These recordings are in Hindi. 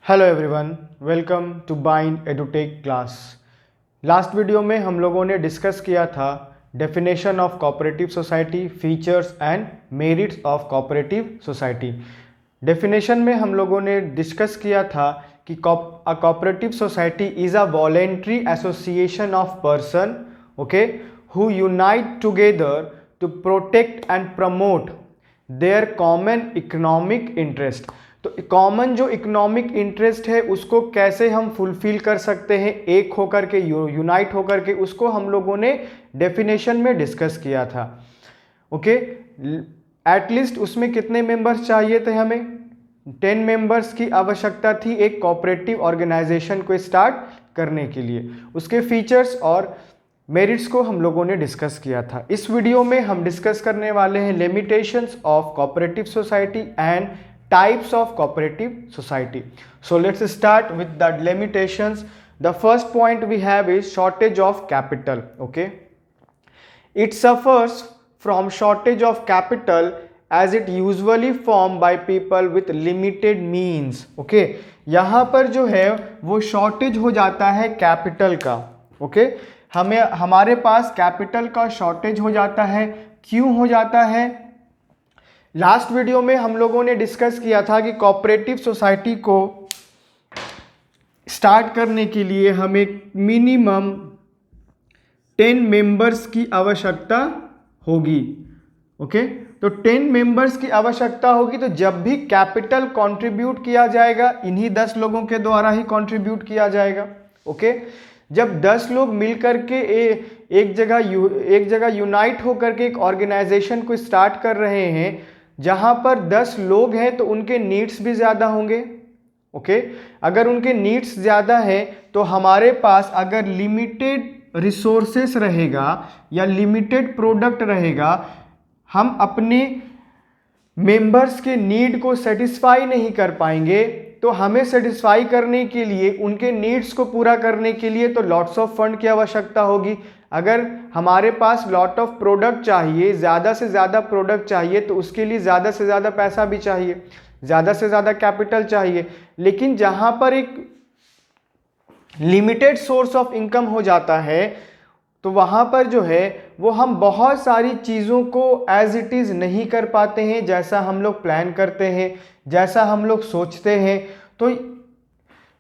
Hello everyone, welcome to bind edutech class. Last video में हम लोगों ने डिस्कस किया था definition of cooperative society, features and merits of cooperative society. Definition में हम लोगों ने डिस्कस किया था कि a cooperative society is a voluntary association of person who unite together to protect and promote their common economic interest. तो कॉमन जो इकोनॉमिक इंटरेस्ट है उसको कैसे हम फुलफिल कर सकते हैं एक होकर के, यूनाइट होकर के, उसको हम लोगों ने डेफिनेशन में डिस्कस किया था। एटलीस्ट उसमें कितने मेंबर्स चाहिए थे? हमें 10 मेंबर्स की आवश्यकता थी एक कोऑपरेटिव ऑर्गेनाइजेशन को स्टार्ट करने के लिए। उसके फीचर्स और मेरिट्स को हम लोगों ने डिस्कस किया था। इस वीडियो में हम डिस्कस करने वाले हैं limitations of cooperative society and types of cooperative society. So let's start with the limitations. The first point we have is shortage of capital. It suffers from shortage of capital as it usually formed by people with limited means. यहाँ पर जो है वो शॉर्टेज हो जाता है कैपिटल का। हमारे पास कैपिटल का शॉर्टेज हो जाता है। क्यों हो जाता है? लास्ट वीडियो में हम लोगों ने डिस्कस किया था कि कोऑपरेटिव सोसाइटी को स्टार्ट करने के लिए हमें मिनिमम 10 मेंबर्स की आवश्यकता होगी। तो 10 मेंबर्स की आवश्यकता होगी। तो जब भी कैपिटल कंट्रीब्यूट किया जाएगा इन्हीं 10 लोगों के द्वारा ही कंट्रीब्यूट किया जाएगा। जब 10 लोग मिलकर के एक जगह यूनाइट होकर के एक ऑर्गेनाइजेशन को स्टार्ट कर रहे हैं, जहां पर 10 लोग हैं तो उनके नीड्स भी ज़्यादा होंगे। अगर उनके नीड्स ज़्यादा है तो हमारे पास अगर लिमिटेड रिसोर्सेस रहेगा या लिमिटेड प्रोडक्ट रहेगा, हम अपने मेंबर्स के नीड को सेटिस्फाई नहीं कर पाएंगे। तो हमें सेटिस्फाई करने के लिए, उनके नीड्स को पूरा करने के लिए तो लॉट्स ऑफ फंड की आवश्यकता होगी। अगर हमारे पास लॉट ऑफ प्रोडक्ट चाहिए, ज़्यादा से ज़्यादा प्रोडक्ट चाहिए, तो उसके लिए ज़्यादा से ज़्यादा पैसा भी चाहिए, ज़्यादा से ज़्यादा कैपिटल चाहिए। लेकिन जहाँ पर एक लिमिटेड सोर्स ऑफ इनकम हो जाता है तो वहाँ पर जो है वो हम बहुत सारी चीज़ों को एज इट इज़ नहीं कर पाते हैं जैसा हम लोग प्लान करते हैं, जैसा हम लोग सोचते हैं। तो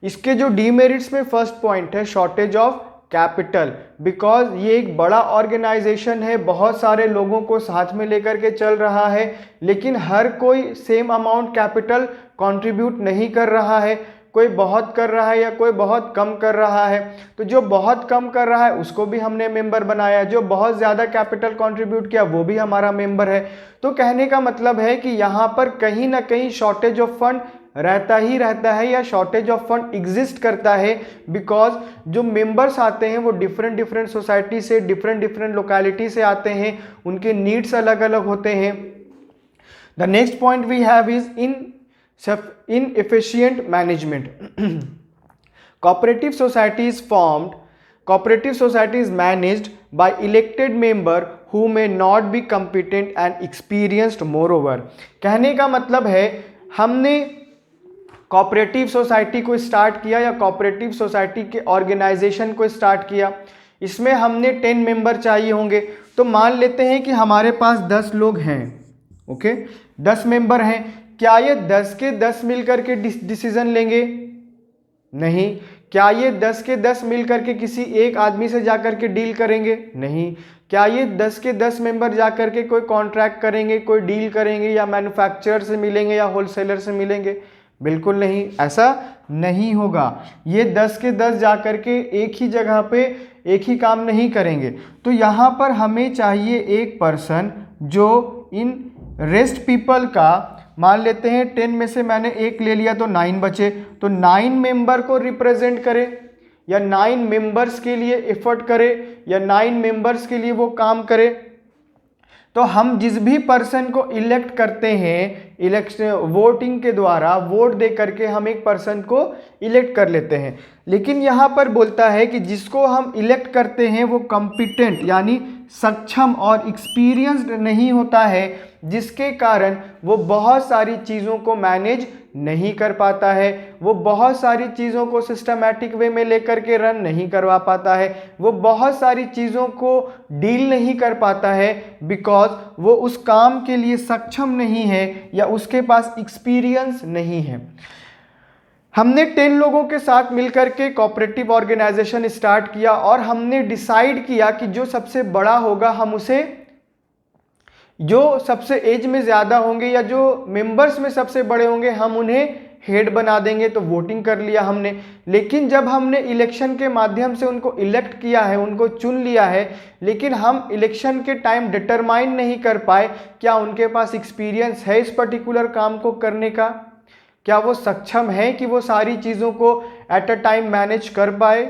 इसके जो डीमेरिट्स में फर्स्ट पॉइंट है शॉर्टेज ऑफ कैपिटल। बिकॉज ये एक बड़ा ऑर्गेनाइजेशन है, बहुत सारे लोगों को साथ में लेकर के चल रहा है, लेकिन हर कोई सेम अमाउंट कैपिटल कंट्रीब्यूट नहीं कर रहा है। कोई बहुत कर रहा है या कोई बहुत कम कर रहा है। तो जो बहुत कम कर रहा है उसको भी हमने मेंबर बनाया, जो बहुत ज़्यादा कैपिटल कंट्रीब्यूट किया वो भी हमारा मेंबर है। तो कहने का मतलब है कि यहाँ पर कहीं ना कहीं शॉर्टेज ऑफ फंड रहता ही रहता है या शॉर्टेज ऑफ फंड एग्जिस्ट करता है। बिकॉज जो मेंबर्स आते हैं वो डिफरेंट सोसाइटी से, डिफरेंट लोकेलिटी से आते हैं, उनके नीड्स अलग अलग होते हैं। The next point we have is inefficient management. Cooperative society is managed by elected member who may not be competent and experienced. Moreover, कहने का मतलब है हमने कोऑपरेटिव सोसाइटी को स्टार्ट किया या कोऑपरेटिव सोसाइटी के ऑर्गेनाइजेशन को स्टार्ट किया, इसमें हमने 10 मेंबर चाहिए होंगे। तो मान लेते हैं कि हमारे पास 10 लोग हैं। 10 मेंबर हैं। क्या ये 10 के 10 मिलकर के डिसीजन लेंगे? नहीं। क्या ये 10 के 10 मिलकर के किसी एक आदमी से जाकर के डील करेंगे? नहीं। क्या ये 10 के 10 मेंबर जाकर के कोई कॉन्ट्रैक्ट करेंगे, कोई डील करेंगे, या मैन्युफैक्चरर से मिलेंगे या होलसेलर से मिलेंगे? बिल्कुल नहीं, ऐसा नहीं होगा। ये 10 के 10 जाकर के एक ही जगह पे एक ही काम नहीं करेंगे। तो यहाँ पर हमें चाहिए एक पर्सन जो इन रेस्ट पीपल का, मान लेते हैं 10 में से मैंने एक ले लिया तो 9 बचे, तो 9 मेंबर को रिप्रेजेंट करे या 9 मेंबर्स के लिए एफर्ट करे या 9 मेंबर्स के लिए वो काम करे। तो हम जिस भी पर्सन को इलेक्ट करते हैं, इलेक्शन वोटिंग के द्वारा वोट दे करके हम एक पर्सन को इलेक्ट कर लेते हैं। लेकिन यहाँ पर बोलता है कि जिसको हम इलेक्ट करते हैं वो कॉम्पिटेंट यानी सक्षम और एक्सपीरियंस्ड नहीं होता है, जिसके कारण वो बहुत सारी चीज़ों को मैनेज नहीं कर पाता है, वो बहुत सारी चीज़ों को सिस्टमैटिक वे में लेकर के रन नहीं करवा पाता है, वो बहुत सारी चीज़ों को डील नहीं कर पाता है, बिकॉज वो उस काम के लिए सक्षम नहीं है या उसके पास एक्सपीरियंस नहीं है। हमने 10 लोगों के साथ मिलकर के कोऑपरेटिव ऑर्गेनाइजेशन स्टार्ट किया और हमने डिसाइड किया कि जो सबसे बड़ा होगा हम उसे, जो सबसे एज में ज़्यादा होंगे या जो मेंबर्स में सबसे बड़े होंगे हम उन्हें हेड बना देंगे। तो वोटिंग कर लिया हमने, लेकिन जब हमने इलेक्शन के माध्यम से उनको इलेक्ट किया है, उनको चुन लिया है, लेकिन हम इलेक्शन के टाइम डिटरमाइन नहीं कर पाए क्या उनके पास एक्सपीरियंस है इस पर्टिकुलर काम को करने का, क्या वो सक्षम है कि वो सारी चीज़ों को एट अ टाइम मैनेज कर पाए,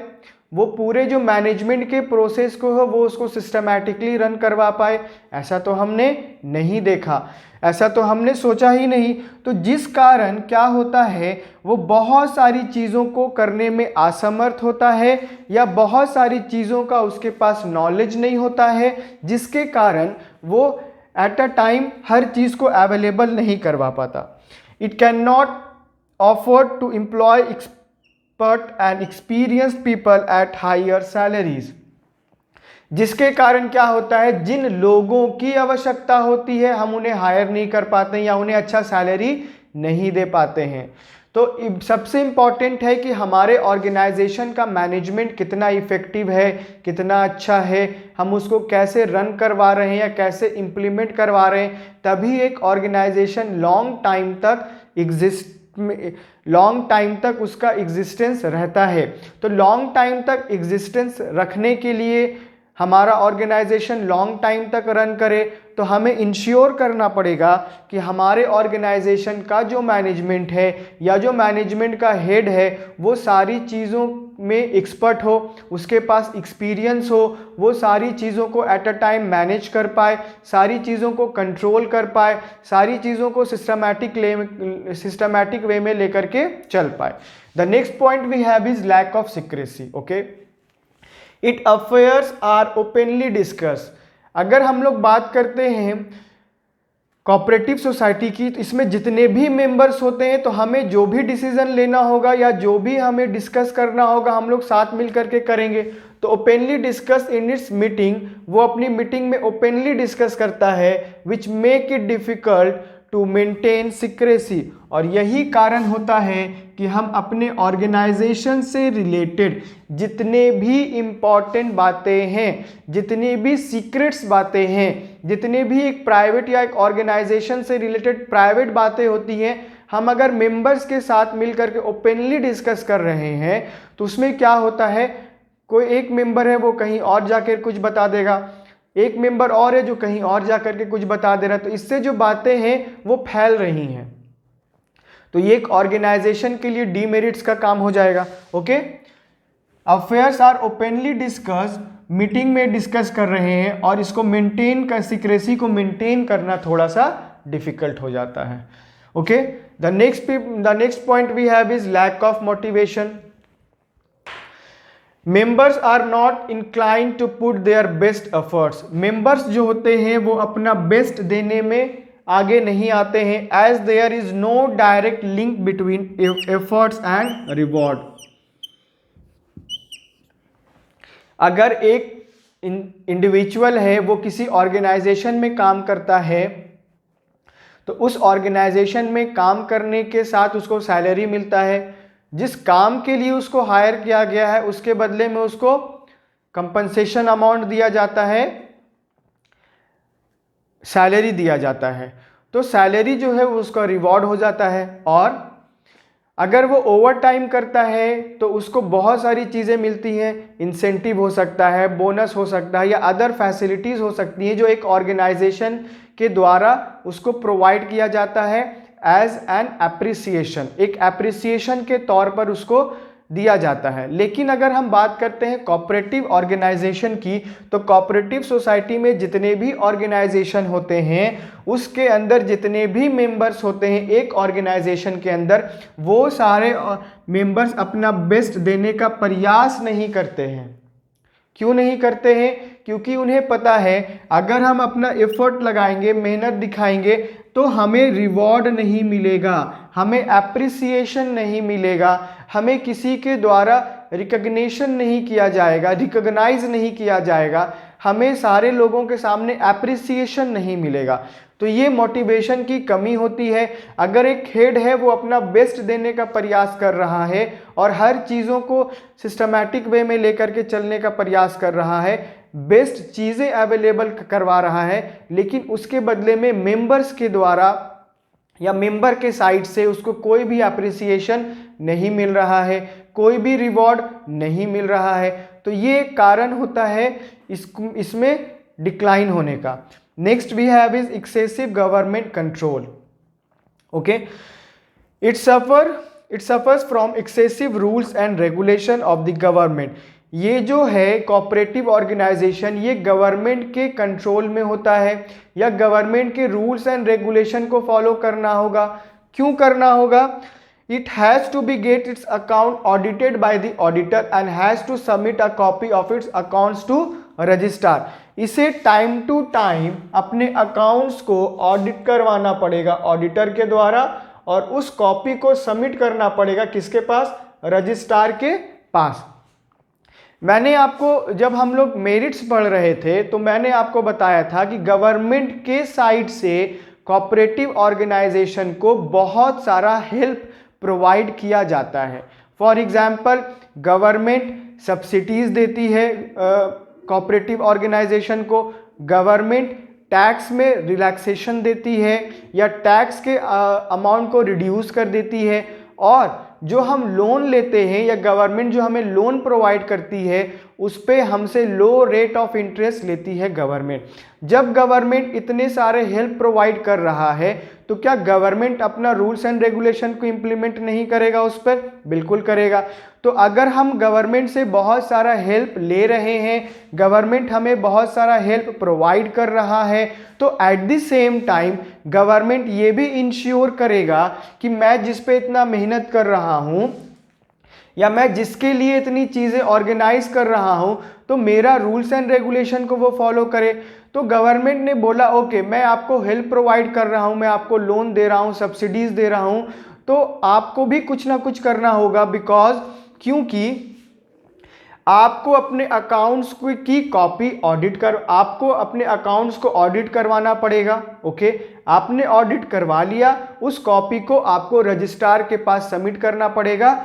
वो पूरे जो मैनेजमेंट के प्रोसेस को है वो उसको सिस्टमैटिकली रन करवा पाए। ऐसा तो हमने नहीं देखा, ऐसा तो हमने सोचा ही नहीं। तो जिस कारण क्या होता है, वो बहुत सारी चीज़ों को करने में असमर्थ होता है या बहुत सारी चीज़ों का उसके पास नॉलेज नहीं होता है, जिसके कारण वो एट अ टाइम हर चीज़ को अवेलेबल नहीं करवा पाता। It cannot afford to employ expert and experienced people at higher salaries, जिसके कारण क्या होता है, जिन लोगों की आवश्यकता होती है हम उन्हें हायर नहीं कर पाते या उन्हें अच्छा सैलरी नहीं दे पाते हैं। तो सबसे इम्पॉर्टेंट है कि हमारे ऑर्गेनाइजेशन का मैनेजमेंट कितना इफेक्टिव है, कितना अच्छा है, हम उसको कैसे रन करवा रहे हैं या कैसे इम्प्लीमेंट करवा रहे हैं, तभी एक ऑर्गेनाइजेशन लॉन्ग टाइम तक उसका एग्जिस्टेंस रहता है। तो लॉन्ग टाइम तक एग्जिस्टेंस रखने के लिए, हमारा ऑर्गेनाइजेशन लॉन्ग टाइम तक रन करे, तो हमें इंश्योर करना पड़ेगा कि हमारे ऑर्गेनाइजेशन का जो मैनेजमेंट है या जो मैनेजमेंट का हेड है वो सारी चीज़ों में एक्सपर्ट हो, उसके पास एक्सपीरियंस हो, वो सारी चीज़ों को एट अ टाइम मैनेज कर पाए, सारी चीज़ों को कंट्रोल कर पाए, सारी चीज़ों को सिस्टमैटिक वे में लेकर के चल पाए। The next point we have is lack of secrecy. Okay, it affairs are openly discuss. अगर हम लोग बात करते हैं कोऑपरेटिव सोसाइटी की, तो इसमें जितने भी मेंबर्स होते हैं, तो हमें जो भी डिसीजन लेना होगा या जो भी हमें डिस्कस करना होगा हम लोग साथ मिल करके करेंगे। तो openly discuss in its meeting, वो अपनी मीटिंग में ओपनली डिस्कस करता है, which make it difficult to maintain secrecy. और यही कारण होता है कि हम अपने ऑर्गेनाइजेशन से रिलेटेड जितने भी इम्पॉर्टेंट बातें हैं, जितनी भी सीक्रेट्स बातें हैं, जितने भी एक प्राइवेट या एक ऑर्गेनाइजेशन से रिलेटेड प्राइवेट बातें होती हैं, हम अगर मेंबर्स के साथ मिलकर के ओपनली डिस्कस कर रहे हैं, तो उसमें क्या होता है, कोई एक मेंबर है वो कहीं और जाकर कुछ बता देगा, एक मेंबर और है जो कहीं और जाकर के कुछ बता दे रहा है, तो इससे जो बातें हैं वो फैल रही हैं। तो ये एक ऑर्गेनाइजेशन के लिए डीमेरिट्स का काम हो जाएगा। Okay, affairs are openly discuss, meeting में डिस्कस कर रहे हैं और इसको मेंटेन कर, सीक्रेसी को मेंटेन करना थोड़ा सा डिफिकल्ट हो जाता है। Okay, the next point we have is lack of motivation. Members are not incline to put their best efforts. Members जो होते हैं वो अपना बेस्ट देने में आगे नहीं आते हैं, as there is no direct link between efforts and reward. अगर एक इंडिविजुअल है वो किसी ऑर्गेनाइजेशन में काम करता है, तो उस ऑर्गेनाइजेशन में काम करने के साथ उसको सैलरी मिलता है, जिस काम के लिए उसको हायर किया गया है उसके बदले में उसको कंपनसेशन अमाउंट दिया जाता है, सैलरी दिया जाता है। तो सैलरी जो है वो उसका रिवॉर्ड हो जाता है। और अगर वो ओवर टाइम करता है तो उसको बहुत सारी चीज़ें मिलती हैं, इंसेंटिव हो सकता है, बोनस हो सकता है या अदर फैसिलिटीज़ हो सकती हैं जो एक ऑर्गेनाइजेशन के द्वारा उसको प्रोवाइड किया जाता है एज एन एप्रिसिएशन, एक एप्रिसिएशन के तौर पर उसको दिया जाता है। लेकिन अगर हम बात करते हैं कोऑपरेटिव ऑर्गेनाइजेशन की, तो कोऑपरेटिव सोसाइटी में जितने भी ऑर्गेनाइजेशन होते हैं उसके अंदर जितने भी मेंबर्स होते हैं एक ऑर्गेनाइजेशन के अंदर, वो सारे मेंबर्स अपना बेस्ट देने का प्रयास नहीं करते हैं। क्यों नहीं करते हैं? क्योंकि उन्हें पता है अगर हम अपना एफर्ट लगाएंगे, मेहनत दिखाएंगे, तो हमें रिवॉर्ड नहीं मिलेगा, हमें एप्रिसिएशन नहीं मिलेगा, हमें किसी के द्वारा रिकग्निशन नहीं किया जाएगा, रिकॉग्नाइज नहीं किया जाएगा, हमें सारे लोगों के सामने एप्रिसिएशन नहीं मिलेगा। तो ये मोटिवेशन की कमी होती है। अगर एक हेड है वो अपना बेस्ट देने का प्रयास कर रहा है और हर चीज़ों को सिस्टमैटिक वे में लेकर के चलने का प्रयास कर रहा है, बेस्ट चीज़ें अवेलेबल करवा रहा है, लेकिन उसके बदले में मेंबर्स के द्वारा या मेंबर के साइड से उसको कोई भी अप्रिसिएशन नहीं मिल रहा है, कोई भी रिवॉर्ड नहीं मिल रहा है, तो ये कारण होता है इसमें डिक्लाइन होने का। Next we have is excessive government control. Okay, it suffers from excessive rules and regulation of the government. ये जो है कोऑपरेटिव ऑर्गेनाइजेशन, ये गवर्नमेंट के कंट्रोल में होता है या गवर्नमेंट के रूल्स एंड रेगुलेशन को फॉलो करना होगा। क्यों करना होगा? It has to be get its account audited by the auditor and has to submit a copy of its accounts to registrar। इसे टाइम टू टाइम अपने अकाउंट्स को ऑडिट करवाना पड़ेगा ऑडिटर के द्वारा, और उस कॉपी को सबमिट करना पड़ेगा किसके पास? रजिस्ट्रार के पास। मैंने आपको, जब हम लोग मेरिट्स पढ़ रहे थे तो मैंने आपको बताया था कि गवर्नमेंट के साइड से कोऑपरेटिव ऑर्गेनाइजेशन को बहुत सारा हेल्प प्रोवाइड किया जाता है। फॉर एग्जाम्पल, गवर्नमेंट सब्सिडीज देती है कोऑपरेटिव ऑर्गेनाइजेशन को, गवर्नमेंट टैक्स में रिलैक्सेशन देती है या टैक्स के अमाउंट को रिड्यूस कर देती है, और जो हम लोन लेते हैं या गवर्नमेंट जो हमें लोन प्रोवाइड करती है उस पे हमसे लो रेट ऑफ इंटरेस्ट लेती है गवर्नमेंट। जब गवर्नमेंट इतने सारे हेल्प प्रोवाइड कर रहा है तो क्या गवर्नमेंट अपना रूल्स एंड रेगुलेशन को इम्प्लीमेंट नहीं करेगा उस पर? बिल्कुल करेगा। तो अगर हम गवर्नमेंट से बहुत सारा हेल्प ले रहे हैं, गवर्नमेंट हमें बहुत सारा हेल्प प्रोवाइड कर रहा है, तो at the same time government ये भी इंश्योर करेगा कि मैं जिस पे इतना मेहनत कर रहा हूँ या मैं जिसके लिए इतनी चीज़ें ऑर्गेनाइज कर रहा हूँ तो मेरा रूल्स एंड रेगुलेशन को वो फॉलो करे। तो गवर्नमेंट ने बोला ओके, मैं आपको हेल्प प्रोवाइड कर रहा हूँ, मैं आपको लोन दे रहा हूँ, सब्सिडीज दे रहा हूँ, तो आपको भी कुछ ना कुछ करना होगा, बिकॉज क्योंकि आपको अपने अकाउंट्स की कॉपी ऑडिट कर, आपको अपने अकाउंट्स को ऑडिट करवाना पड़ेगा। ओके, आपने ऑडिट करवा लिया, उस कॉपी को आपको रजिस्ट्रार के पास सबमिट करना पड़ेगा।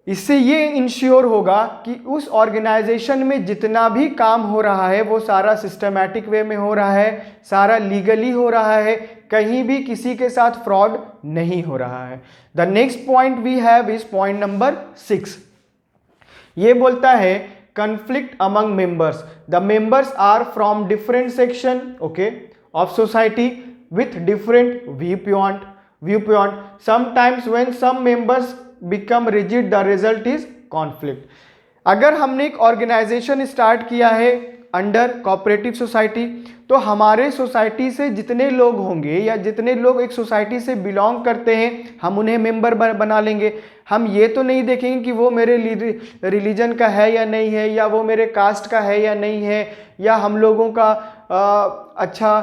इससे ये इंश्योर होगा कि उस ऑर्गेनाइजेशन में जितना भी काम हो रहा है वो सारा सिस्टमैटिक वे में हो रहा है, सारा लीगली हो रहा है, कहीं भी किसी के साथ फ्रॉड नहीं हो रहा है। The next point we have is point number 6। ये बोलता है conflict among members. The members are from different section, okay, of society with different viewpoint. Sometimes when some members become rigid, the result is conflict. अगर हमने एक ऑर्गेनाइजेशन स्टार्ट किया है अंडर कोऑपरेटिव सोसाइटी, तो हमारे सोसाइटी से जितने लोग होंगे या जितने लोग एक सोसाइटी से बिलोंग करते हैं हम उन्हें मेंबर बना लेंगे। हम ये तो नहीं देखेंगे कि वो मेरे रिलीजन का है या नहीं है, या वो मेरे कास्ट का है या नहीं है, या हम लोगों का अच्छा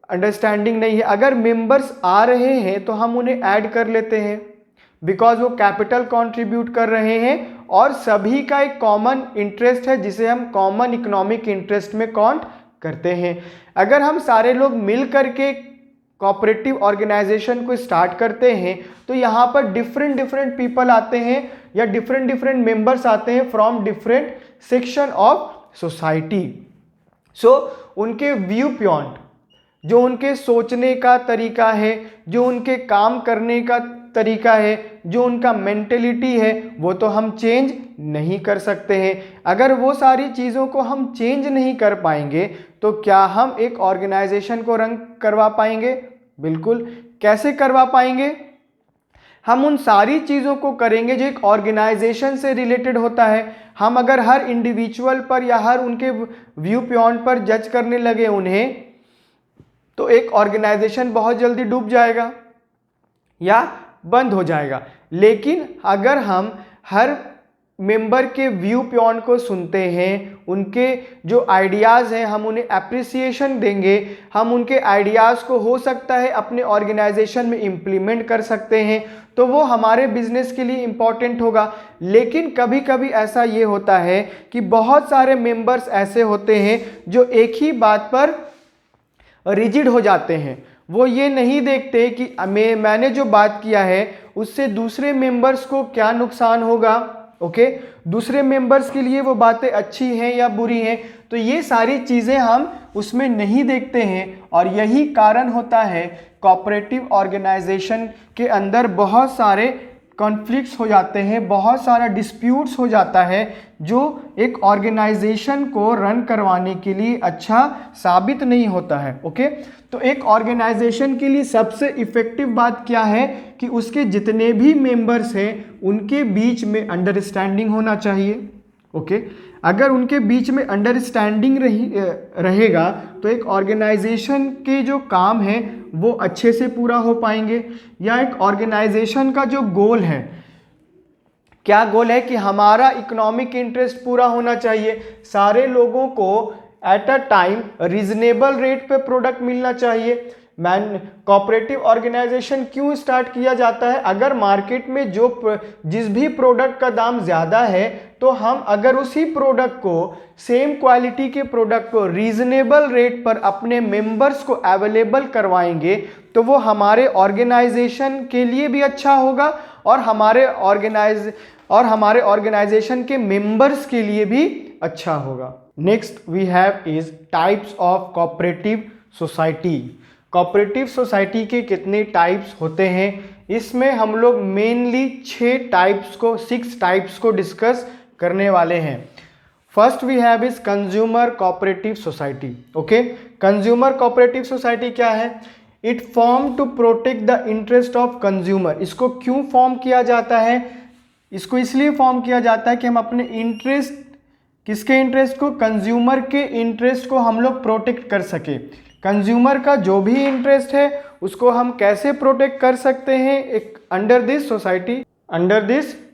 अंडरस्टैंडिंग नहीं है। अगर मेंबर्स आ रहे हैं तो हम उन्हें ऐड कर लेते हैं, बिकॉज वो कैपिटल कंट्रीब्यूट कर रहे हैं और सभी का एक कॉमन इंटरेस्ट है जिसे हम कॉमन इकोनॉमिक इंटरेस्ट में काउंट करते हैं। अगर हम सारे लोग मिल करके कोऑपरेटिव ऑर्गेनाइजेशन को स्टार्ट करते हैं तो यहाँ पर डिफरेंट पीपल आते हैं या डिफरेंट मेंबर्स आते हैं from different section of society. So उनके व्यू पॉइंट, जो उनके सोचने का तरीका है, जो उनके काम करने का तरीका है, जो उनका मेंटेलिटी है, वो तो हम चेंज नहीं कर सकते हैं। अगर वो सारी चीज़ों को हम चेंज नहीं कर पाएंगे तो क्या हम एक ऑर्गेनाइजेशन को रन करवा पाएंगे? बिल्कुल। कैसे करवा पाएंगे? हम उन सारी चीज़ों को करेंगे जो एक ऑर्गेनाइजेशन से रिलेटेड होता है। हम अगर हर इंडिविजुअल पर या हर उनके व्यू पॉइंट पर जज करने लगे उन्हें, तो एक ऑर्गेनाइजेशन बहुत जल्दी डूब जाएगा या बंद हो जाएगा। लेकिन अगर हम हर मेंबर के व्यू पॉइंट को सुनते हैं, उनके जो आइडियाज़ हैं हम उन्हें अप्रिसिएशन देंगे, हम उनके आइडियाज़ को हो सकता है अपने ऑर्गेनाइजेशन में इम्प्लीमेंट कर सकते हैं, तो वो हमारे बिजनेस के लिए इम्पॉर्टेंट होगा। लेकिन कभी कभी ऐसा ये होता है कि बहुत सारे मेंबर्स ऐसे होते हैं जो एक ही बात पर रिजिड हो जाते हैं। वो ये नहीं देखते कि मैंने जो बात किया है उससे दूसरे मेंबर्स को क्या नुकसान होगा, ओके, दूसरे मेंबर्स के लिए वो बातें अच्छी हैं या बुरी हैं, तो ये सारी चीज़ें हम उसमें नहीं देखते हैं। और यही कारण होता है कोऑपरेटिव ऑर्गेनाइजेशन के अंदर बहुत सारे कॉन्फ्लिक्ट्स हो जाते हैं, बहुत सारा डिस्प्यूट्स हो जाता है, जो एक ऑर्गेनाइजेशन को रन करवाने के लिए अच्छा साबित नहीं होता है। ओके, तो एक ऑर्गेनाइजेशन के लिए सबसे इफ़ेक्टिव बात क्या है कि उसके जितने भी मेंबर्स हैं उनके बीच में अंडरस्टैंडिंग होना चाहिए। ओके, अगर उनके बीच में अंडरस्टैंडिंग रहेगा तो एक ऑर्गेनाइजेशन के जो काम हैं वो अच्छे से पूरा हो पाएंगे। या एक ऑर्गेनाइजेशन का जो गोल है, क्या गोल है कि हमारा इकोनॉमिक इंटरेस्ट पूरा होना चाहिए, सारे लोगों को at a time reasonable rate पे प्रोडक्ट मिलना चाहिए। कोऑपरेटिव ऑर्गेनाइजेशन क्यों स्टार्ट किया जाता है? अगर मार्केट में जिस भी प्रोडक्ट का दाम ज़्यादा है तो हम अगर उसी प्रोडक्ट को, सेम क्वालिटी के प्रोडक्ट को रीजनेबल रेट पर अपने मेंबर्स को अवेलेबल करवाएंगे तो वो हमारे ऑर्गेनाइजेशन के लिए भी अच्छा होगा और हमारे ऑर्गेनाइजेशन के मेंबर्स के लिए भी अच्छा होगा। Next we have is types of cooperative society. Cooperative society के कितने टाइप्स होते हैं? इसमें हम लोग मेनली 6 टाइप्स को डिस्कस करने वाले हैं। First we have is consumer cooperative society. Okay, consumer cooperative society क्या है? It form to protect the interest of consumer. इसको क्यों फॉर्म किया जाता है? इसको इसलिए फॉर्म किया जाता है कि हम अपने इंटरेस्ट, किसके इंटरेस्ट को? कंज्यूमर के इंटरेस्ट को हम लोग प्रोटेक्ट कर सके। कंज्यूमर का जो भी इंटरेस्ट है उसको हम कैसे प्रोटेक्ट कर सकते हैं? एक अंडर दिस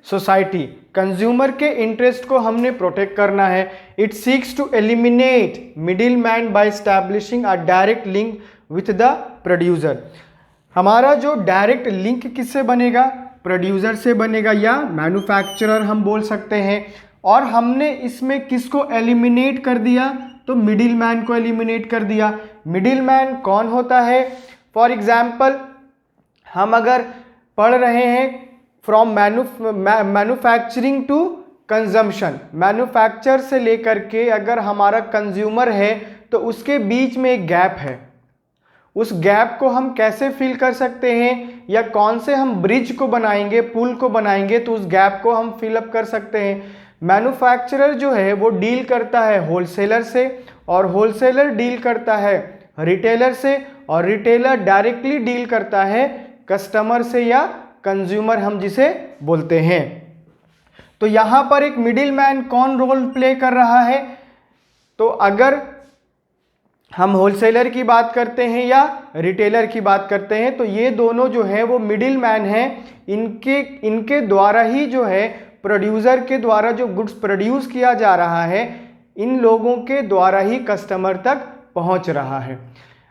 सोसाइटी कंज्यूमर के इंटरेस्ट को हमने प्रोटेक्ट करना है। It seeks to eliminate middle man by establishing a direct link with the producer. हमारा जो डायरेक्ट लिंक किससे बनेगा? प्रोड्यूसर से बनेगा या मैन्युफैक्चरर हम बोल सकते हैं। और हमने इसमें किसको एलिमिनेट कर दिया? तो मिडिल मैन को एलिमिनेट कर दिया। मिडिल मैन कौन होता है? फॉर एग्जाम्पल, हम अगर पढ़ रहे हैं from manufacturing to consumption, manufacture से लेकर के अगर हमारा कंज्यूमर है तो उसके बीच में एक गैप है। उस गैप को हम कैसे फिल कर सकते हैं या कौन से हम ब्रिज को बनाएंगे, पुल को बनाएंगे तो उस गैप को हम फिलअप कर सकते हैं। मैन्युफैक्चरर जो है वो डील करता है होलसेलर से और होलसेलर डील करता है रिटेलर से और रिटेलर डायरेक्टली डील करता है कस्टमर से या कंज्यूमर हम जिसे बोलते हैं। तो यहाँ पर एक मिडिल मैन कौन रोल प्ले कर रहा है? तो अगर हम होलसेलर की बात करते हैं या रिटेलर की बात करते हैं तो ये दोनों जो है वो मिडिल मैन है। इनके द्वारा ही जो है, प्रोड्यूसर के द्वारा जो गुड्स प्रोड्यूस किया जा रहा है, इन लोगों के द्वारा ही कस्टमर तक पहुंच रहा है।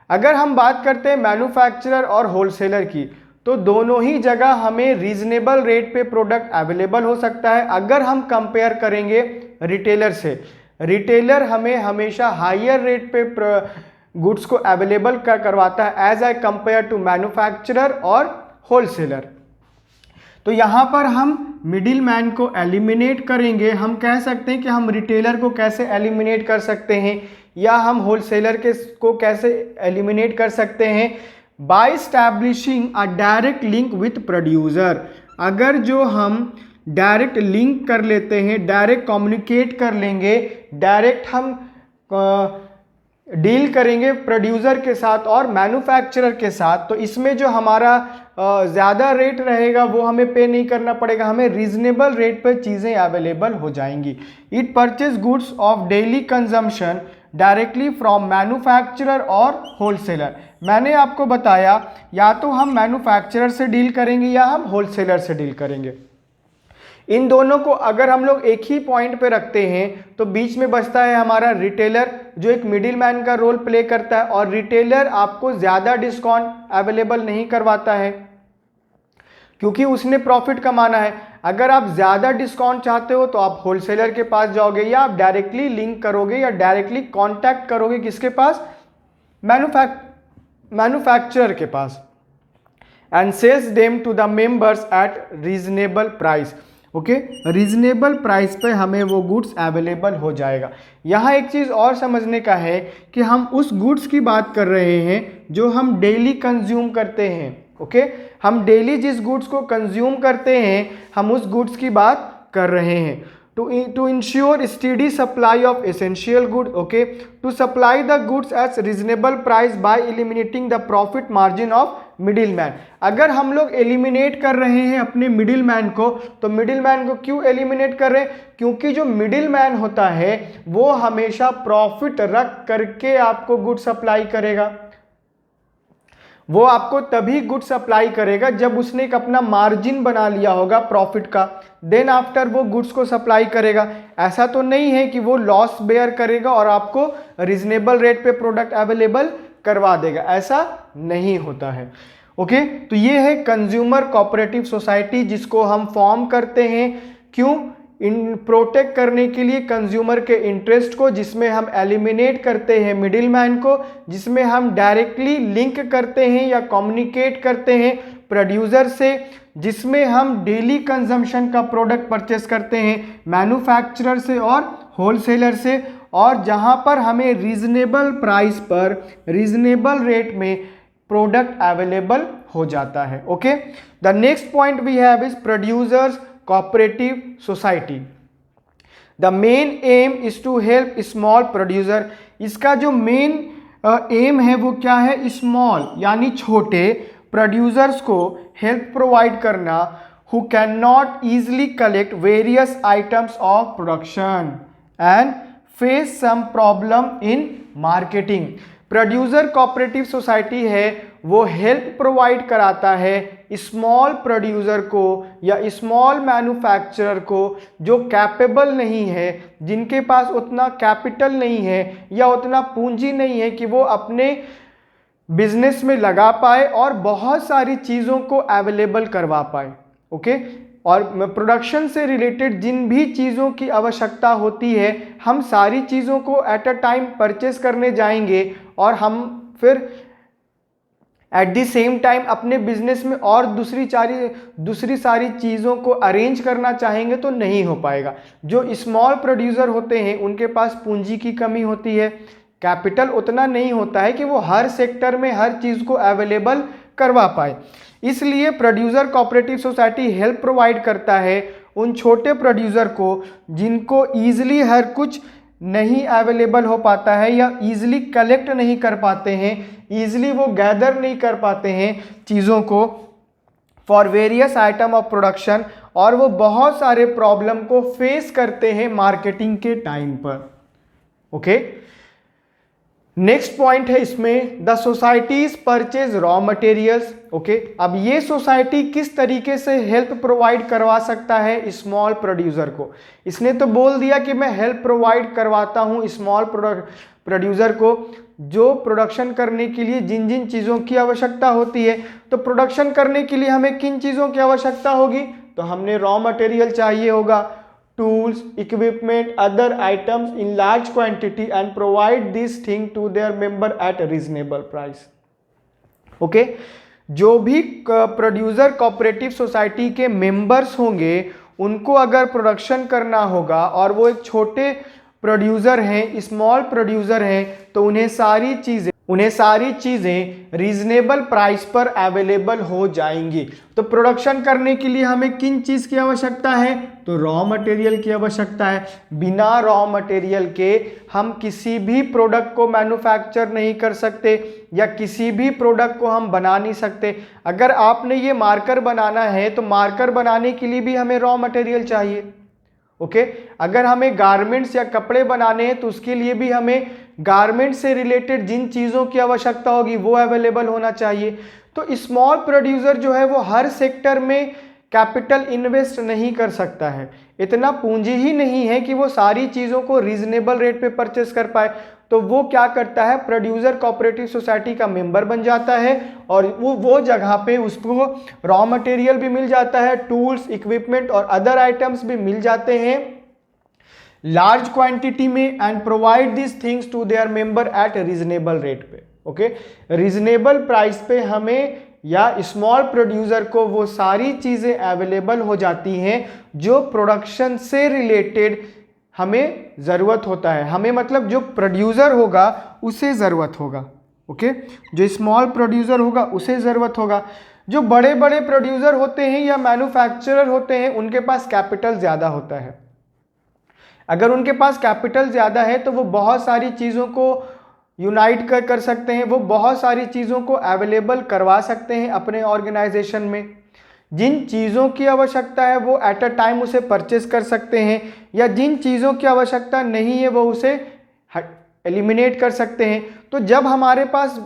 अगर हम बात करते हैं मैन्युफैक्चरर और होलसेलर की तो दोनों ही जगह हमें रीजनेबल रेट पे प्रोडक्ट अवेलेबल हो सकता है। अगर हम कंपेयर करेंगे रिटेलर से, रिटेलर हमें हमेशा हायर रेट पे गुड्स को अवेलेबल करवाता है as I compare to manufacturer और होलसेलर। तो यहाँ पर हम मिडिल मैन को एलिमिनेट करेंगे। हम कह सकते हैं कि हम रिटेलर को कैसे एलिमिनेट कर सकते हैं या हम होलसेलर को कैसे एलिमिनेट कर सकते हैं? By establishing a direct link with producer. अगर जो हम डायरेक्ट लिंक कर लेते हैं, डायरेक्ट कम्युनिकेट कर लेंगे, डायरेक्ट हम डील करेंगे प्रोड्यूसर के साथ और मैन्युफैक्चरर के साथ, तो इसमें जो हमारा ज़्यादा रेट रहेगा वो हमें पे नहीं करना पड़ेगा, हमें रीजनेबल रेट पर चीज़ें अवेलेबल हो जाएंगी। It purchase goods of daily consumption directly from manufacturer और होलसेलर। मैंने आपको बताया या तो हम मैन्युफैक्चरर से डील करेंगे या हम होलसेलर से डील करेंगे। इन दोनों को अगर हम लोग एक ही पॉइंट पे रखते हैं तो बीच में बचता है हमारा रिटेलर, जो एक मिडिल मैन का रोल प्ले करता है, और रिटेलर आपको ज़्यादा डिस्काउंट अवेलेबल नहीं करवाता है क्योंकि उसने प्रॉफिट कमाना है। अगर आप ज़्यादा डिस्काउंट चाहते हो तो आप होलसेलर के पास जाओगे, या आप डायरेक्टली लिंक करोगे या डायरेक्टली कांटेक्ट करोगे किसके पास, मैन्युफैक्चरर के पास, and sells them to the members at reasonable price. Okay, reasonable price पे हमें वो गुड्स अवेलेबल हो जाएगा। यहाँ एक चीज़ और समझने का है कि हम उस गुड्स की बात कर रहे हैं जो हम डेली कंज्यूम करते हैं। ओके, हम डेली जिस गुड्स को कंज्यूम करते हैं हम उस गुड्स की बात कर रहे हैं। to ensure steady supply of essential goods, okay, to supply the goods at reasonable price by eliminating the profit margin of middleman. अगर हम लोग एलिमिनेट कर रहे हैं अपने मिडिलमैन को, तो मिडिलमैन को क्यों एलिमिनेट कर रहे हैं? क्योंकि जो मिडिलमैन होता है वो हमेशा प्रॉफिट रख करके आपको गुड सप्लाई करेगा। वो आपको तभी गुड सप्लाई करेगा जब उसने एक अपना मार्जिन बना लिया होगा प्रॉफिट का, देन आफ्टर वो गुड्स को सप्लाई करेगा। ऐसा तो नहीं है कि वो लॉस बेयर करेगा और आपको रीजनेबल रेट पे प्रोडक्ट अवेलेबल करवा देगा, ऐसा नहीं होता है। ओके, तो ये है कंज्यूमर कोऑपरेटिव सोसाइटी जिसको हम फॉर्म करते हैं। क्यों? इन प्रोटेक्ट करने के लिए कंज्यूमर के इंटरेस्ट को, जिसमें हम एलिमिनेट करते हैं मिडिलमैन को, जिसमें हम डायरेक्टली लिंक करते हैं या कम्युनिकेट करते हैं प्रोड्यूसर से, जिसमें हम डेली कंजम्पशन का प्रोडक्ट परचेस करते हैं मैन्युफैक्चरर से और होलसेलर से, और जहां पर हमें रीजनेबल प्राइस पर रीजनेबल रेट में प्रोडक्ट अवेलेबल हो जाता है। Okay, the next point we have is producers cooperative society. The main aim is to help small producer. इसका जो मेन एम है वो क्या है? स्मॉल यानी छोटे प्रोड्यूसर्स को हेल्प प्रोवाइड करना, who can not easily collect various items of production and face some problem in marketing. Producer cooperative society है वो हेल्प प्रोवाइड कराता है स्मॉल प्रोड्यूसर को या स्मॉल मैन्युफैक्चरर को जो कैपेबल नहीं है, जिनके पास उतना कैपिटल नहीं है या उतना पूंजी नहीं है कि वो अपने बिजनेस में लगा पाए और बहुत सारी चीज़ों को अवेलेबल करवा पाए। ओके, और प्रोडक्शन से रिलेटेड जिन भी चीज़ों की आवश्यकता होती है हम सारी चीज़ों को एट अ टाइम परचेस करने जाएंगे और हम फिर एट द सेम टाइम अपने बिजनेस में और दूसरी सारी चीज़ों को अरेंज करना चाहेंगे तो नहीं हो पाएगा। जो स्मॉल प्रोड्यूसर होते हैं उनके पास पूंजी की कमी होती है, कैपिटल उतना नहीं होता है कि वो हर सेक्टर में हर चीज़ को अवेलेबल करवा पाए। इसलिए producer cooperative society help provide करता है उन छोटे प्रोड्यूसर को जिनको ईजिली हर कुछ नहीं अवेलेबल हो पाता है या ईजिली कलेक्ट नहीं कर पाते हैं, ईजिली वो गैदर नहीं कर पाते हैं चीज़ों को for various item of production, और वो बहुत सारे प्रॉब्लम को फेस करते हैं मार्केटिंग के टाइम पर। ओके, नेक्स्ट पॉइंट है इसमें the societies purchase raw materials. Okay, अब ये सोसाइटी किस तरीके से हेल्प प्रोवाइड करवा सकता है स्मॉल प्रोड्यूसर को? इसने तो बोल दिया कि मैं हेल्प प्रोवाइड करवाता हूँ स्मॉल प्रोड्यूसर को जो प्रोडक्शन करने के लिए जिन जिन चीज़ों की आवश्यकता होती है। तो प्रोडक्शन करने के लिए हमें किन चीज़ों की आवश्यकता होगी? तो हमने रॉ मटेरियल चाहिए होगा, tools, equipment, other items in large quantity and provide this thing to their member at a reasonable price. Okay? जो भी प्रोड्यूसर कोऑपरेटिव सोसाइटी के मेंबर्स होंगे उनको अगर प्रोडक्शन करना होगा और वो एक छोटे प्रोड्यूसर हैं, स्मॉल प्रोड्यूसर हैं, तो उन्हें सारी चीज़ें रीजनेबल प्राइस पर अवेलेबल हो जाएंगी। तो प्रोडक्शन करने के लिए हमें किन चीज़ की आवश्यकता है? तो रॉ मटेरियल की आवश्यकता है। बिना रॉ मटेरियल के हम किसी भी प्रोडक्ट को मैन्युफैक्चर नहीं कर सकते या किसी भी प्रोडक्ट को हम बना नहीं सकते। अगर आपने ये मार्कर बनाना है तो मार्कर बनाने के लिए भी हमें रॉ मटेरियल चाहिए। ओके, अगर हमें गारमेंट्स या कपड़े बनाने हैं तो उसके लिए भी हमें गारमेंट से रिलेटेड जिन चीज़ों की आवश्यकता होगी वो अवेलेबल होना चाहिए। तो स्मॉल प्रोड्यूसर जो है वो हर सेक्टर में कैपिटल इन्वेस्ट नहीं कर सकता है, इतना पूंजी ही नहीं है कि वो सारी चीज़ों को रीजनेबल रेट पे परचेस कर पाए, तो वो क्या करता है, प्रोड्यूसर कोऑपरेटिव सोसाइटी का मेंबर बन जाता है और वो जगह पे उसको रॉ मटेरियल भी मिल जाता है, टूल्स, इक्विपमेंट और अदर आइटम्स भी मिल जाते हैं लार्ज क्वांटिटी में, and provide this things to their member at reasonable rate पे। ओके, रीजनेबल प्राइस पे हमें या स्मॉल प्रोड्यूसर को वो सारी चीज़ें अवेलेबल हो जाती हैं जो प्रोडक्शन से रिलेटेड हमें ज़रूरत होता है, हमें मतलब जो प्रोड्यूसर होगा उसे ज़रूरत होगा। ओके, जो स्मॉल प्रोड्यूसर होगा उसे ज़रूरत होगा। जो बड़े बड़े प्रोड्यूसर होते हैं या मैन्युफैक्चरर होते हैं उनके पास कैपिटल ज़्यादा होता है। अगर उनके पास कैपिटल ज़्यादा है तो वो बहुत सारी चीज़ों को यूनाइट कर सकते हैं, वो बहुत सारी चीज़ों को अवेलेबल करवा सकते हैं अपने ऑर्गेनाइजेशन में। जिन चीज़ों की आवश्यकता है वो एट अ टाइम उसे परचेस कर सकते हैं, या जिन चीज़ों की आवश्यकता नहीं है वो उसे एलिमिनेट कर सकते हैं। तो जब हमारे पास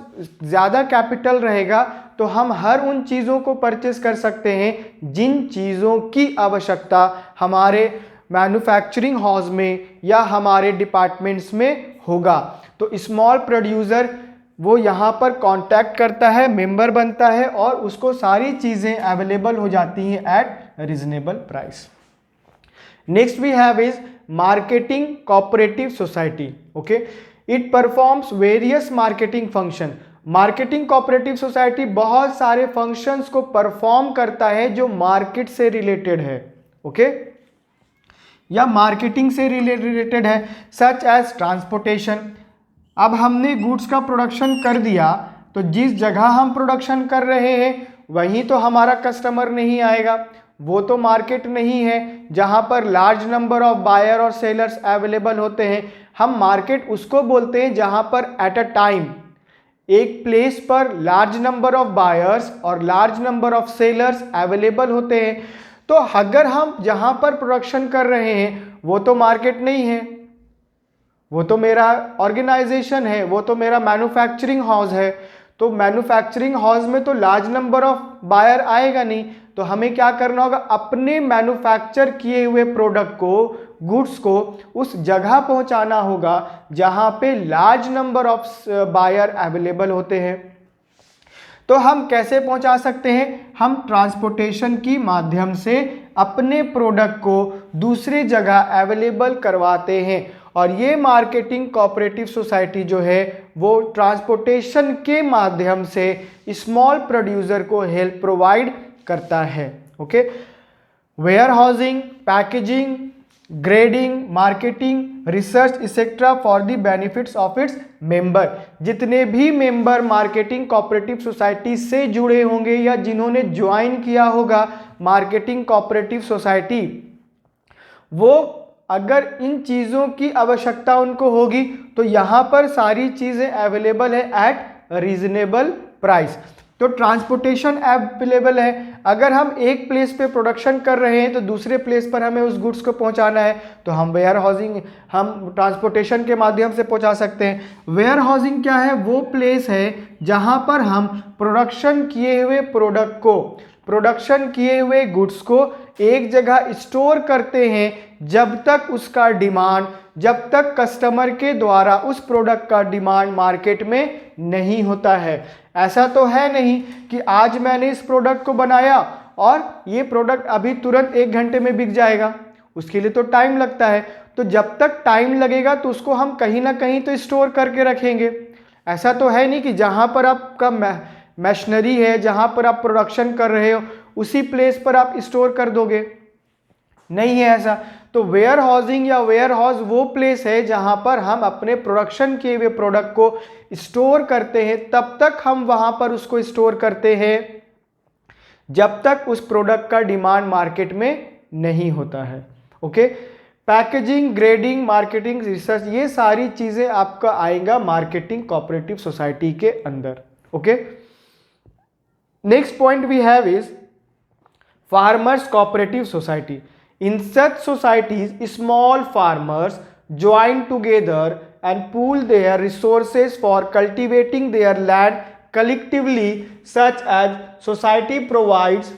ज़्यादा कैपिटल रहेगा तो हम हर उन चीज़ों को परचेस कर सकते हैं जिन चीज़ों की आवश्यकता हमारे मैन्युफैक्चरिंग हाउस में या हमारे डिपार्टमेंट्स में होगा। तो स्मॉल प्रोड्यूसर वो यहाँ पर कांटेक्ट करता है, मेंबर बनता है और उसको सारी चीज़ें अवेलेबल हो जाती हैं at reasonable price. Next we have is marketing cooperative society. Okay, it performs various marketing function. Marketing cooperative society बहुत सारे फंक्शंस को परफॉर्म करता है जो मार्केट से रिलेटेड है। ओके, या मार्केटिंग से रिलेटेड है, सच एज ट्रांसपोर्टेशन। अब हमने गुड्स का प्रोडक्शन कर दिया तो जिस जगह हम प्रोडक्शन कर रहे हैं वहीं तो हमारा कस्टमर नहीं आएगा, वो तो मार्केट नहीं है जहां पर लार्ज नंबर ऑफ बायर और सेलर्स अवेलेबल होते हैं। हम मार्केट उसको बोलते हैं जहां पर एट अ टाइम एक प्लेस पर लार्ज नंबर ऑफ बायर्स और large number of sellers available होते हैं। तो अगर हम जहां पर प्रोडक्शन कर रहे हैं वो तो मार्केट नहीं है, वो तो मेरा ऑर्गेनाइजेशन है, वो तो मेरा मैन्युफैक्चरिंग हाउस है। तो मैन्युफैक्चरिंग हाउस में तो लार्ज नंबर ऑफ बायर आएगा नहीं, तो हमें क्या करना होगा, अपने मैन्युफैक्चर किए हुए प्रोडक्ट को, गुड्स को उस जगह पहुंचाना होगा जहां पे large number of buyer available होते हैं। तो हम कैसे पहुंचा सकते हैं, हम ट्रांसपोर्टेशन की माध्यम से अपने प्रोडक्ट को दूसरी जगह अवेलेबल करवाते हैं। और ये मार्केटिंग कोऑपरेटिव सोसाइटी जो है वो ट्रांसपोर्टेशन के माध्यम से स्मॉल प्रोड्यूसर को हेल्प प्रोवाइड करता है। Okay, warehousing, packaging, grading, marketing, research etcetera for the benefits of its member. जितने भी मेंबर मार्केटिंग कोऑपरेटिव सोसाइटी से जुड़े होंगे या जिन्होंने ज्वाइन किया होगा मार्केटिंग कोऑपरेटिव सोसाइटी, वो अगर इन चीज़ों की आवश्यकता उनको होगी तो यहाँ पर सारी चीज़ें अवेलेबल है एट रीजनेबल प्राइस। तो ट्रांसपोर्टेशन अवेलेबल है, अगर हम एक प्लेस पे प्रोडक्शन कर रहे हैं तो दूसरे प्लेस पर हमें उस गुड्स को पहुंचाना है तो हम वेयर हाउसिंग, हम ट्रांसपोर्टेशन के माध्यम से पहुंचा सकते हैं। वेयर हाउसिंग क्या है, वो प्लेस है जहां पर हम प्रोडक्शन किए हुए प्रोडक्ट को, प्रोडक्शन किए हुए गुड्स को एक जगह स्टोर करते हैं जब तक उसका डिमांड, जब तक कस्टमर के द्वारा उस प्रोडक्ट का डिमांड मार्केट में नहीं होता है। ऐसा तो है नहीं कि आज मैंने इस प्रोडक्ट को बनाया और ये प्रोडक्ट अभी तुरंत 1 घंटे में बिक जाएगा, उसके लिए तो टाइम लगता है। तो जब तक टाइम लगेगा तो उसको हम कहीं ना कहीं तो स्टोर करके रखेंगे। ऐसा तो है नहीं कि जहाँ पर आपका मशीनरी है, जहाँ पर आप प्रोडक्शन कर रहे हो उसी प्लेस पर आप स्टोर कर दोगे, नहीं है ऐसा। तो वेयर हाउसिंग या वेयर हाउस वो प्लेस है जहां पर हम अपने प्रोडक्शन किए हुए प्रोडक्ट को स्टोर करते हैं। तब तक हम वहां पर उसको स्टोर करते हैं जब तक उस प्रोडक्ट का डिमांड मार्केट में नहीं होता है। Okay, packaging, grading, marketing, research, ये सारी चीजें आपका आएगा मार्केटिंग कोऑपरेटिव सोसाइटी के अंदर। Okay, next point we have is farmers cooperative society. In such societies, small farmers join together and pool their resources for cultivating their land collectively, such as society provides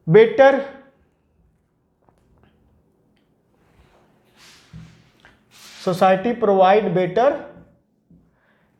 better society provide better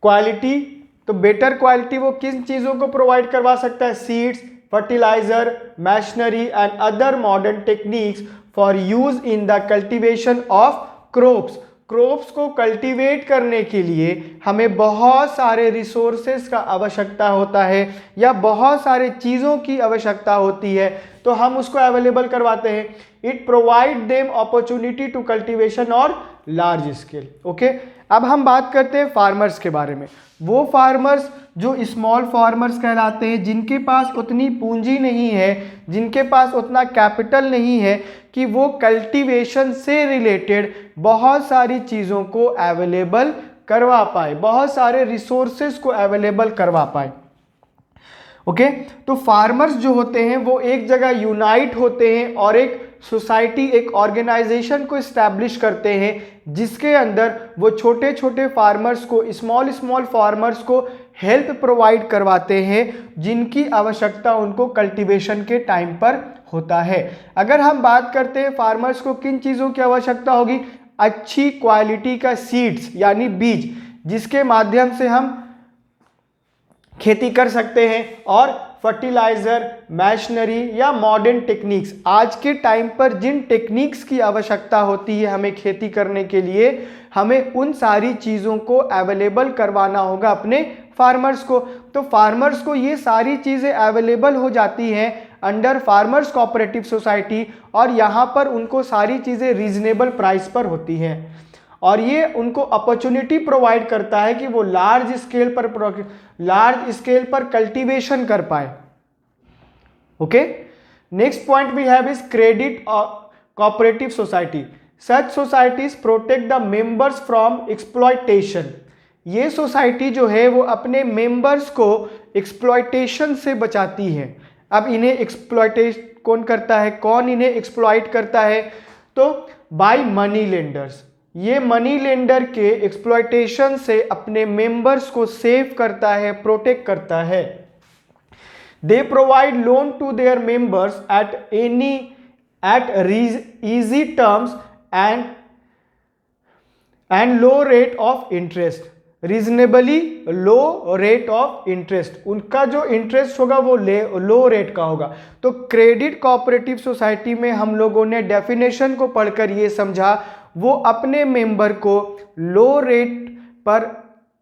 quality. तो बेटर क्वालिटी वो किन चीज़ों को प्रोवाइड करवा सकता है? Seeds, fertiliser, machinery and other modern techniques for use in the cultivation of crops. Crops को कल्टीवेट करने के लिए हमें बहुत सारे रिसोर्सेज का आवश्यकता होता है या बहुत सारे चीज़ों की आवश्यकता होती है, तो हम उसको अवेलेबल करवाते हैं। It provide them opportunity to cultivation और लार्ज स्केल। ओके, अब हम बात करते हैं फार्मर्स के बारे में। वो फार्मर्स जो स्मॉल फार्मर्स कहलाते हैं, जिनके पास उतनी पूंजी नहीं है, जिनके पास उतना कैपिटल नहीं है कि वो कल्टीवेशन से रिलेटेड बहुत सारी चीज़ों को अवेलेबल करवा पाए, बहुत सारे रिसोर्सेज को अवेलेबल करवा पाए। ओके, तो फार्मर्स जो होते हैं वो एक जगह यूनाइट होते हैं और एक सोसाइटी, एक ऑर्गेनाइजेशन को इस्टेब्लिश करते हैं, जिसके अंदर वो छोटे छोटे फार्मर्स को, स्मॉल फार्मर्स को हेल्प प्रोवाइड करवाते हैं, जिनकी आवश्यकता उनको कल्टीवेशन के टाइम पर होता है। अगर हम बात करते हैं फार्मर्स को किन चीज़ों की आवश्यकता होगी? अच्छी क्वालिटी का सीड्स यानी बीज, जिसके माध्यम से हम खेती कर सकते हैं, और फर्टिलाइजर, मशीनरी या मॉडर्न टेक्निक्स। आज के टाइम पर जिन टेक्निक्स की आवश्यकता होती है हमें खेती करने के लिए, हमें उन सारी चीज़ों को अवेलेबल करवाना होगा अपने फार्मर्स को। तो फार्मर्स को ये सारी चीज़ें अवेलेबल हो जाती हैं अंडर फार्मर्स कोऑपरेटिव सोसाइटी, और यहाँ पर उनको सारी चीज़ें रीजनेबल प्राइस पर होती हैं, और ये उनको अपॉर्चुनिटी प्रोवाइड करता है कि वो लार्ज स्केल पर कल्टीवेशन कर पाए। Okay, next point we have is credit cooperative society. Such societies protect the members from exploitation. ये सोसाइटी जो है वो अपने मेंबर्स को एक्सप्लॉयटेशन से बचाती है। अब इन्हें एक्सप्लॉयटेशन कौन करता है, कौन इन्हें एक्सप्लॉयट करता है? तो बाय मनी लेंडर्स। ये मनी लेंडर के एक्सप्लॉयटेशन से अपने मेंबर्स को सेव करता है, प्रोटेक्ट करता है। They provide loan to their members at easy terms and low rate of interest. Reasonably low rate of interest, उनका जो इंटरेस्ट होगा वो लो रेट का होगा। तो क्रेडिट कोऑपरेटिव सोसाइटी में हम लोगों ने डेफिनेशन को पढ़कर ये समझा, वो अपने मेंबर को लो रेट पर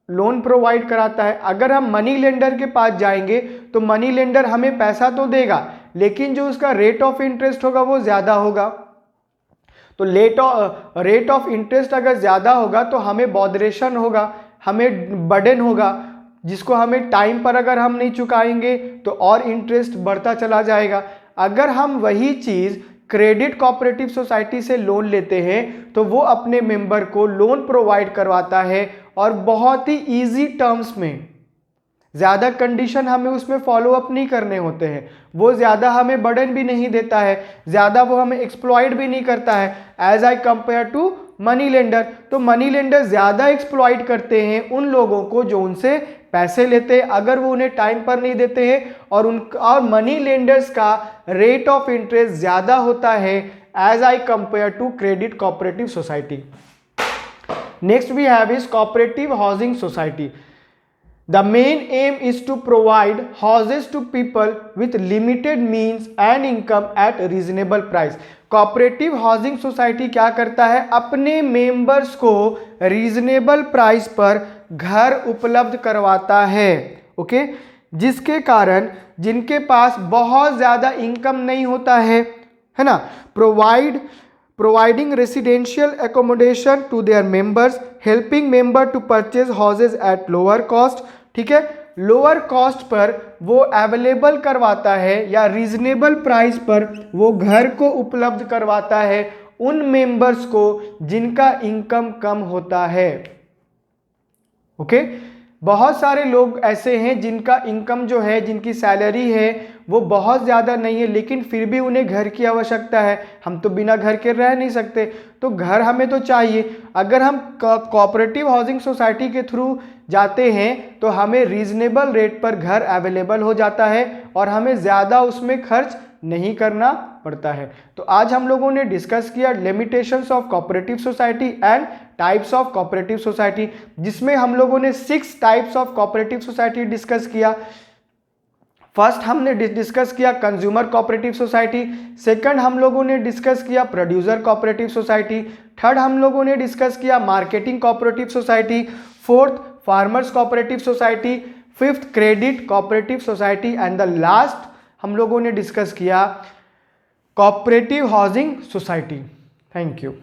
लोन प्रोवाइड कराता है। अगर हम मनी लेंडर के पास जाएंगे तो मनी लेंडर हमें पैसा तो देगा, लेकिन जो उसका रेट ऑफ इंटरेस्ट होगा वो ज़्यादा होगा। तो रेट ऑफ इंटरेस्ट अगर ज़्यादा होगा तो हमें बॉदरेशन होगा, हमें बर्डन होगा, जिसको हमें टाइम पर अगर हम नहीं चुकाएंगे तो और इंटरेस्ट बढ़ता चला जाएगा। अगर हम वही चीज़ क्रेडिट कोऑपरेटिव सोसाइटी से लोन लेते हैं तो वो अपने मेंबर को लोन प्रोवाइड करवाता है, और बहुत ही इजी टर्म्स में, ज़्यादा कंडीशन हमें उसमें फॉलो अप नहीं करने होते हैं, वो ज़्यादा हमें बर्डन भी नहीं देता है, ज़्यादा वो हमें एक्सप्लॉइट भी नहीं करता है as I compare to money lender. तो मनी लेंडर ज़्यादा एक्सप्लॉइट करते हैं उन लोगों को जो उनसे पैसे लेते हैं, अगर वो उन्हें टाइम पर नहीं देते हैं, और मनी लेंडर्स का रेट ऑफ इंटरेस्ट ज़्यादा होता है as I compare to credit cooperative society. Next we have is cooperative housing society. The main aim is to provide houses to people with limited means and income at reasonable price. Cooperative housing society क्या करता है? अपने मेंबर्स को रीजनेबल प्राइस पर घर उपलब्ध करवाता है। ओके, जिसके कारण जिनके पास बहुत ज़्यादा इनकम नहीं होता है ना, providing residential accommodation to their members, helping member to purchase houses at lower cost। ठीक है, लोअर कॉस्ट पर वो अवेलेबल करवाता है या रीजनेबल प्राइस पर वो घर को उपलब्ध करवाता है उन मेंबर्स को जिनका इनकम कम होता है। ओके, बहुत सारे लोग ऐसे हैं जिनका इनकम जो है, जिनकी सैलरी है वो बहुत ज़्यादा नहीं है, लेकिन फिर भी उन्हें घर की आवश्यकता है। हम तो बिना घर के रह नहीं सकते, तो घर हमें तो चाहिए। अगर हम कोऑपरेटिव हाउसिंग सोसाइटी के थ्रू जाते हैं तो हमें रीजनेबल रेट पर घर अवेलेबल हो जाता है और हमें ज़्यादा उसमें खर्च नहीं करना पड़ता है। तो आज हम लोगों ने डिस्कस किया limitations of cooperative society and types of cooperative society, जिसमें हम लोगों ने 6 types of cooperative society discuss किया। फर्स्ट हमने डिस्कस किया कंज्यूमर कोऑपरेटिव सोसाइटी, सेकंड हम लोगों ने डिस्कस किया प्रोड्यूसर कोऑपरेटिव सोसाइटी, थर्ड हम लोगों ने डिस्कस किया marketing cooperative society, fourth farmers cooperative society, fifth credit cooperative society and the last हम लोगों ने डिस्कस किया cooperative housing society. Thank you.